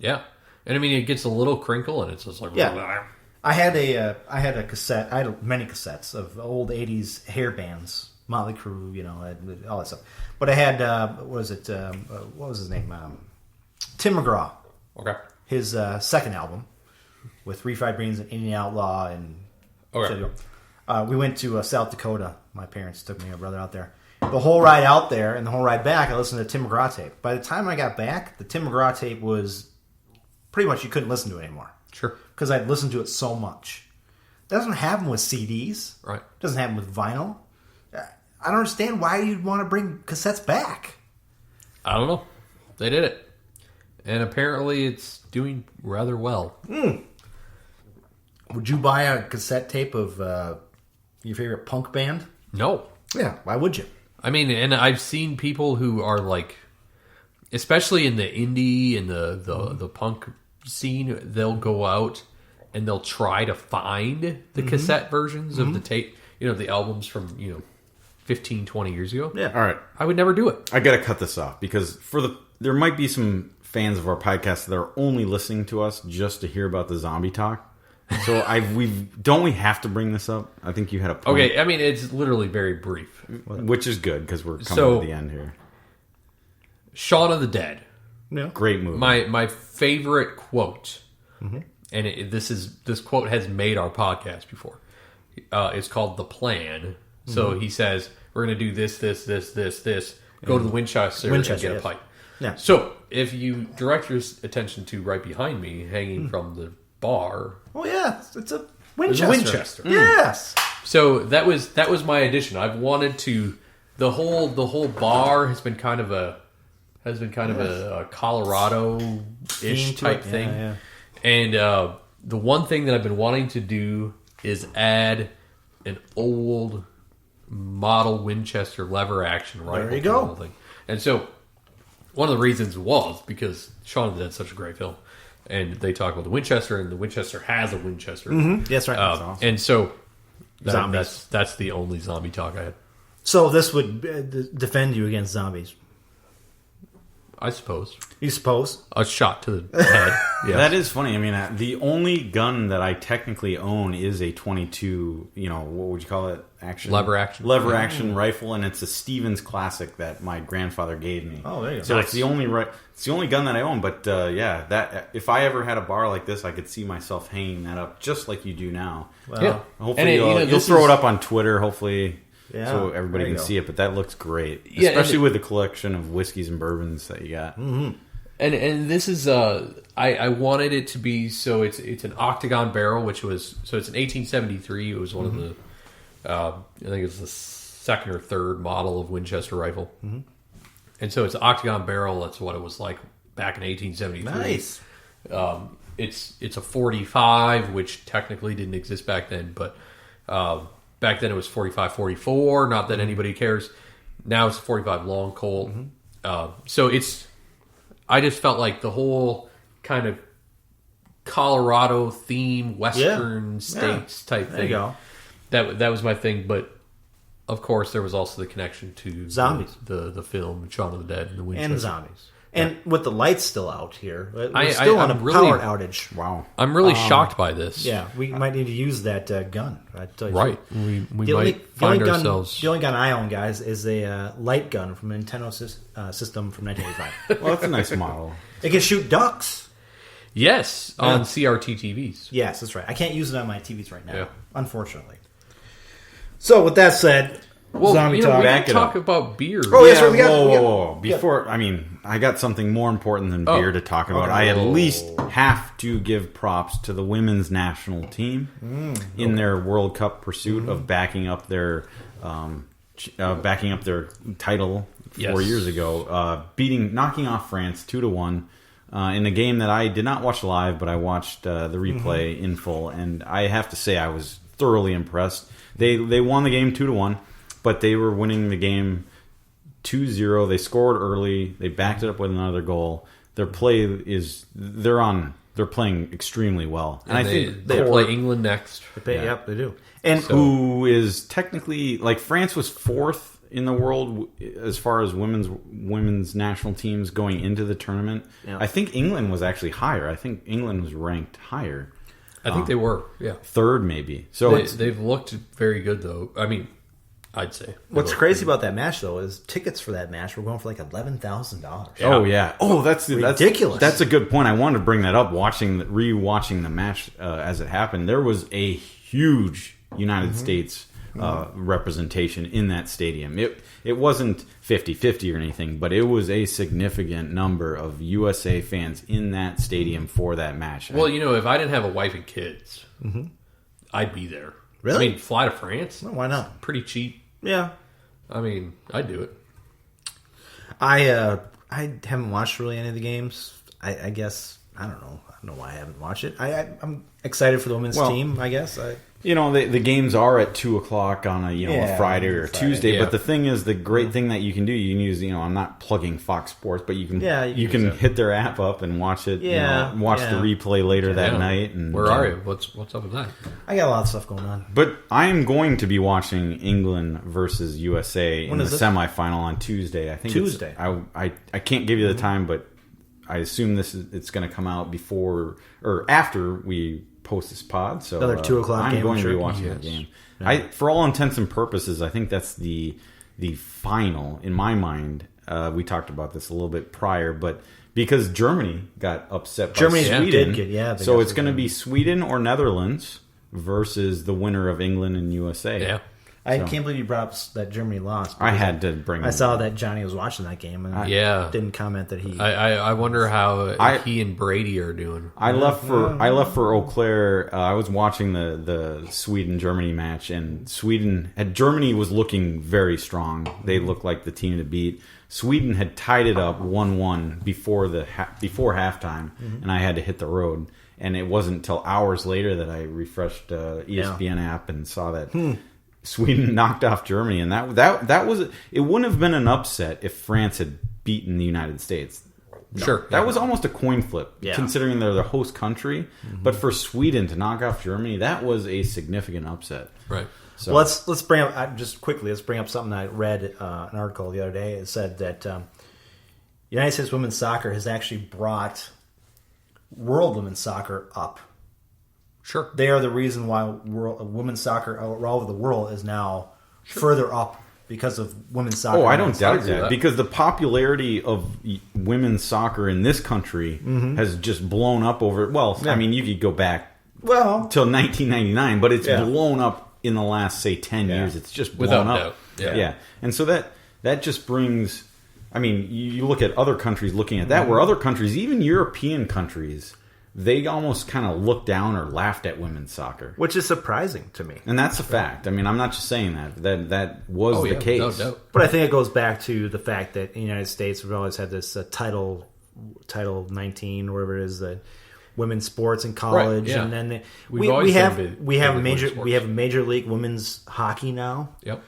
Yeah. And I mean, it gets a little crinkle, and it's just like... Yeah. I had a cassette. I had many cassettes of old 80s hair bands. Motley Crue, all that stuff. But I had, what was his name? Tim McGraw. Okay. His second album with Refried Beans and Indian Outlaw. And we went to South Dakota. My parents took me and my brother out there. The whole ride out there and the whole ride back, I listened to Tim McGraw tape. By the time I got back, the Tim McGraw tape was pretty much you couldn't listen to it anymore. Sure. Because I'd listened to it so much. That doesn't happen with CDs. Right. It doesn't happen with vinyl. I don't understand why you'd want to bring cassettes back. I don't know. They did it. And apparently it's doing rather well. Would you buy a cassette tape of your favorite punk band? No. Yeah, why would you? I mean, and I've seen people who are like, especially in the indie and the punk scene, they'll go out and they'll try to find the cassette versions of the tape, the albums from, 15, 20 years ago. Yeah. All right. I would never do it. I got to cut this off because there might be some fans of our podcast that are only listening to us just to hear about the zombie talk. So don't we have to bring this up? I think you had a point. Okay, I mean, it's literally very brief. Which is good because we're coming to the end here. Shaun of the Dead. Yeah. Great movie. My favorite quote, and this quote has made our podcast before. It's called The Plan. So he says, we're going to do this. Go to the Winchester and get a pipe. Yeah. So if you direct your attention to right behind me, hanging from the bar... Oh, yeah. It's a Winchester. Winchester. Yes. So that was my addition. I've wanted to... The whole bar has been kind of a Colorado-ish type thing. Yeah. And the one thing that I've been wanting to do is add an old model Winchester lever action rifle. There you go. The whole thing. And so one of the reasons was because Shaun of the Dead is such a great film. And they talk about the Winchester, and the Winchester has a Winchester. That's right. That's awesome. And so that's the only zombie talk I had. So this would defend you against zombies. I suppose. You suppose? A shot to the head. Yeah. That is funny. I mean, the only gun that I technically own is a 22, what would you call it? Lever action rifle, and it's a Stevens Classic that my grandfather gave me. Oh, there you go. So it's the only gun that I own. But that if I ever had a bar like this, I could see myself hanging that up just like you do now. Well, yeah. Hopefully you'll throw it up on Twitter. Hopefully. Yeah, so everybody can see it, but that looks great, Yeah, especially with the collection of whiskeys and bourbons that you got. Mm-hmm. And this is I wanted it to be so it's an octagon barrel, which was it's an 1873. It was one of the I think it's the second or third model of Winchester rifle, and so it's an octagon barrel. That's what it was like back in 1873. Nice. It's a 45, which technically didn't exist back then, but. Back then it was 45-44, not that anybody cares. Now it's 45 long Colt. So I just felt like the whole kind of Colorado theme, Western states type thing. There you go. That was my thing, but of course there was also the connection to zombies, the film Shaun of the Dead and the Winchester. And zombies. And with the lights still out here, we're I'm still on a really- power outage. Wow. I'm really shocked by this. Yeah, we might need to use that gun. I tell you Right. We might the find only ourselves... The only gun I own, guys, is a light gun from a Nintendo system from 1985. Well, that's a nice model. It can shoot ducks. Yes, on CRT TVs. Yes, that's right. I can't use it on my TVs right now, Yeah. unfortunately. So, with that said, Well, zombie we talk. didn't talk about beer. Oh, yes, right. Whoa. Before, I got something more important than beer to talk about. Okay. I at least have to give props to the women's national team in their World Cup pursuit of backing up their title 4 years ago, knocking off France 2-1 in a game that I did not watch live, but I watched the replay in full, and I have to say I was thoroughly impressed. They won the game 2-1. But they were winning the game 2-0. They scored early. They backed it up with another goal. Their play they're playing extremely well. And I think they play England next. Yep, they do. And who is technically, like, France was fourth in the world as far as women's national teams going into the tournament. Yeah. I think England was actually higher. I think England was ranked higher. I think they were, yeah. Third, maybe. So they've looked very good, though. I mean, I'd say. What's crazy about that match, though, is tickets for that match were going for like $11,000. Yeah. Oh, yeah. Oh, that's ridiculous. That's a good point. I wanted to bring that up, rewatching the match as it happened. There was a huge United States representation in that stadium. It wasn't 50-50 or anything, but it was a significant number of USA fans in that stadium for that match. Well, if I didn't have a wife and kids, I'd be there. Really? I mean, fly to France? Well, why not? It's pretty cheap. Yeah. I mean, I'd do it. I haven't watched really any of the games. I guess, I don't know why I haven't watched it. I'm excited for the women's team, I guess. The games are at 2:00 on a Friday or Tuesday. Yeah. But the thing is, the great thing that you can do, you can use. I'm not plugging Fox Sports, but you can hit their app up and watch it. Yeah, watch the replay later that night. And where are you? What's up with that? I got a lot of stuff going on. But I am going to be watching England versus USA in the semifinal on Tuesday. I think Tuesday. I can't give you the time, but I assume it's going to come out before or after we post this pod. So another 2:00 game. I'm going to be watching that game. Yeah. For all intents and purposes, I think that's the final in my mind. We talked about this a little bit prior, but because Germany got upset by Sweden, so it's going to be Sweden or Netherlands versus the winner of England and USA. Yeah. I can't believe you brought up that Germany lost. I had to bring. I saw that Johnny was watching that game, and didn't comment that he. I wonder how he and Brady are doing. I left for Eau Claire. I was watching the Sweden Germany match, and Germany was looking very strong. They looked like the team to beat. Sweden had tied it up 1-1 before halftime, and I had to hit the road. And it wasn't until hours later that I refreshed ESPN app and saw that. Sweden knocked off Germany, and that was it. Wouldn't have been an upset if France had beaten the United States. Sure, that was almost a coin flip, considering they're the host country. But for Sweden to knock off Germany, that was a significant upset. Right. So let's bring up just quickly. Let's bring up something I read an article the other day. It said that United States women's soccer has actually brought world women's soccer up. Sure. They are the reason why women's soccer all over the world is now further up because of women's soccer. Oh, I don't doubt that. Because the popularity of women's soccer in this country has just blown up over... Well, I mean, you could go back till 1999, but it's blown up in the last, say, 10 years. It's just blown up. Without doubt. Yeah. And so that just brings... I mean, you look at other countries looking at that, where other countries, even European countries... They almost kind of looked down or laughed at women's soccer. Which is surprising to me. And that's a fact. I mean, I'm not just saying that. That was the case. No. But I think it goes back to the fact that in the United States, we've always had this Title 19, or whatever it is, the women's sports in college. Right, and then we have Major League Women's Hockey now. Yep.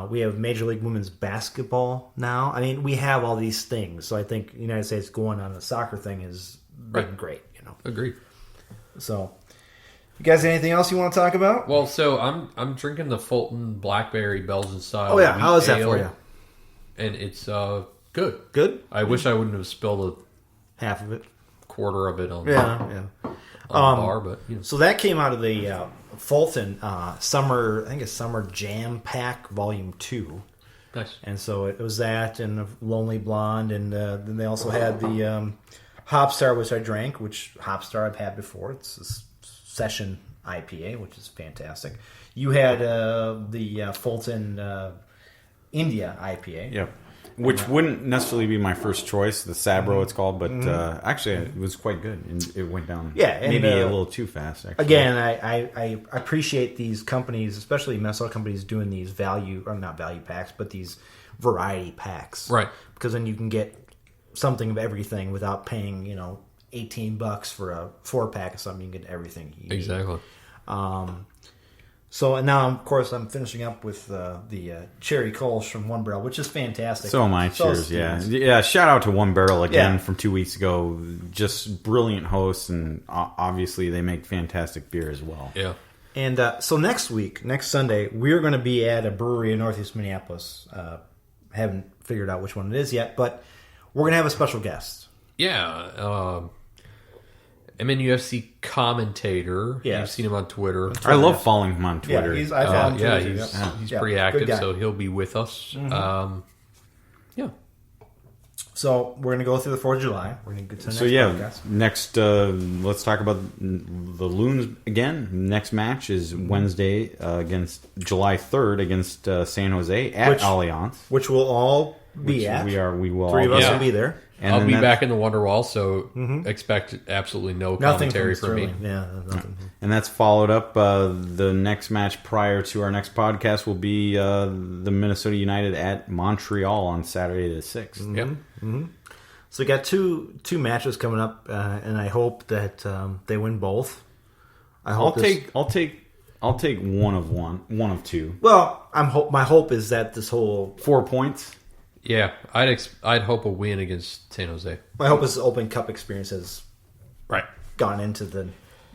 We have Major League Women's Basketball now. I mean, we have all these things. So I think the United States going on the soccer thing is been great. Agreed. So, you guys, anything else you want to talk about? Well, so I'm drinking the Fulton Blackberry Belgian style. Oh yeah, how is that for you? And it's good. Good. I wish I wouldn't have spilled half of it, quarter of it on the bar. But so that came out of the Fulton summer. I think it's Summer Jam Pack Volume 2. Nice. And so it was that and Lonely Blonde, and then they also had the. Hopstar, which I drank, which Hopstar I've had before. It's a session IPA, which is fantastic. You had the Fulton India IPA. Yep. Which wouldn't necessarily be my first choice, the Sabro it's called, but actually it was quite good. And it went down maybe a little too fast, actually. Again, I appreciate these companies, especially Minnesota companies, doing these not value packs, but these variety packs. Right. Because then you can get something of everything without paying, $18 for a 4-pack of something. You can get everything you need. Exactly. So now, of course, I'm finishing up with the Cherry Kolsch from One Barrel, which is fantastic. So am I. Cheers, yeah. Shout out to One Barrel again from 2 weeks ago. Just brilliant hosts, and obviously they make fantastic beer as well. Yeah. And so next Sunday, we're going to be at a brewery in Northeast Minneapolis. Haven't figured out which one it is yet, but we're going to have a special guest. Yeah. MNUFC commentator. Yes. You've seen him on Twitter. I love following him on Twitter. Yeah, I follow him yeah, too. he's pretty active, so he'll be with us. Mm-hmm. Yeah. So we're going to go through the 4th of July. We're going to get to the next podcast. Next, let's talk about the Loons again. Next match is Wednesday against July 3rd against San Jose at Allianz, which we'll all be at. We will. 3 of us will be there. And I'll be back in the Wonderwall, so expect absolutely no commentary from me. Yeah, nothing. And that's followed up. The next match prior to our next podcast will be the Minnesota United at Montreal on Saturday the 6th. Mm-hmm. Yep. Mm-hmm. So we got two matches coming up, and I hope that they win both. I'll take one of two. Well, my hope is that this whole 4 points. Yeah, I'd hope a win against San Jose. My hope is the Open Cup experience has gone into the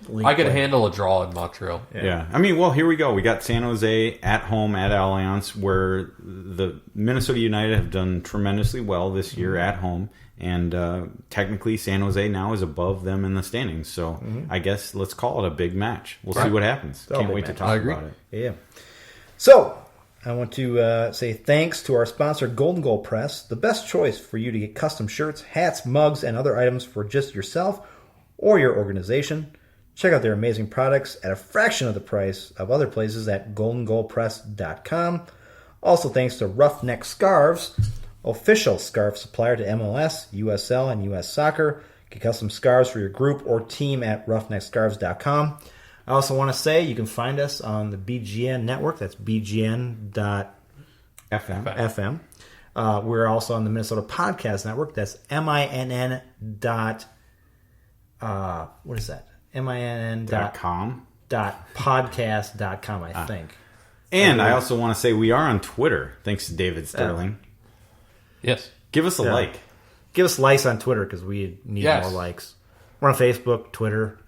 league. I could handle a draw in Montreal. Yeah. I mean, well, here we go. We got San Jose at home at Allianz, where the Minnesota United have done tremendously well this year at home. And technically, San Jose now is above them in the standings. So I guess let's call it a big match. We'll see what happens. Can't wait to talk about it. Yeah. So I want to say thanks to our sponsor, Golden Goal Press, the best choice for you to get custom shirts, hats, mugs, and other items for just yourself or your organization. Check out their amazing products at a fraction of the price of other places at goldengoalpress.com. Also, thanks to Roughneck Scarves, official scarf supplier to MLS, USL, and US Soccer. Get custom scarves for your group or team at roughneckscarves.com. I also want to say you can find us on the BGN network. That's bgn.fm. We're also on the Minnesota Podcast Network. That's MINN. What is that? MINN.com. .podcast.com, I think. And I also want to say we are on Twitter, thanks to David Sterling. Yes. Give us a like. Give us likes on Twitter because we need more likes. We're on Facebook, Twitter.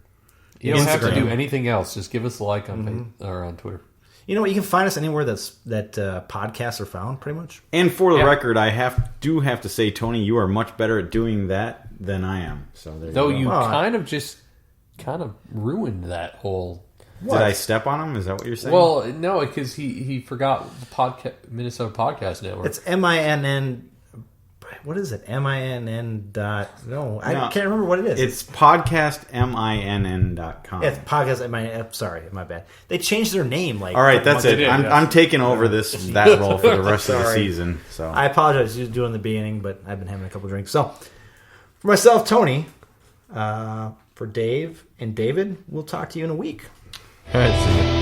You don't have to do anything else. Just give us a like on on Twitter. You know what? You can find us anywhere that podcasts are found, pretty much. And for the record, I do have to say, Tony, you are much better at doing that than I am. So there you kind of ruined that whole. What? Did I step on him? Is that what you're saying? Well, no, because he forgot the Minnesota Podcast Network. It's MINN. What is it? MINN. I can't remember what it is. It's podcastminn.com. Yeah, it's podcast MINN. Sorry, my bad. They changed their name. All right, that's it. I'm taking over that role for the rest of the season. So I apologize for doing the beginning, but I've been having a couple drinks. So for myself, Tony, for Dave and David, we'll talk to you in a week. All right, see you.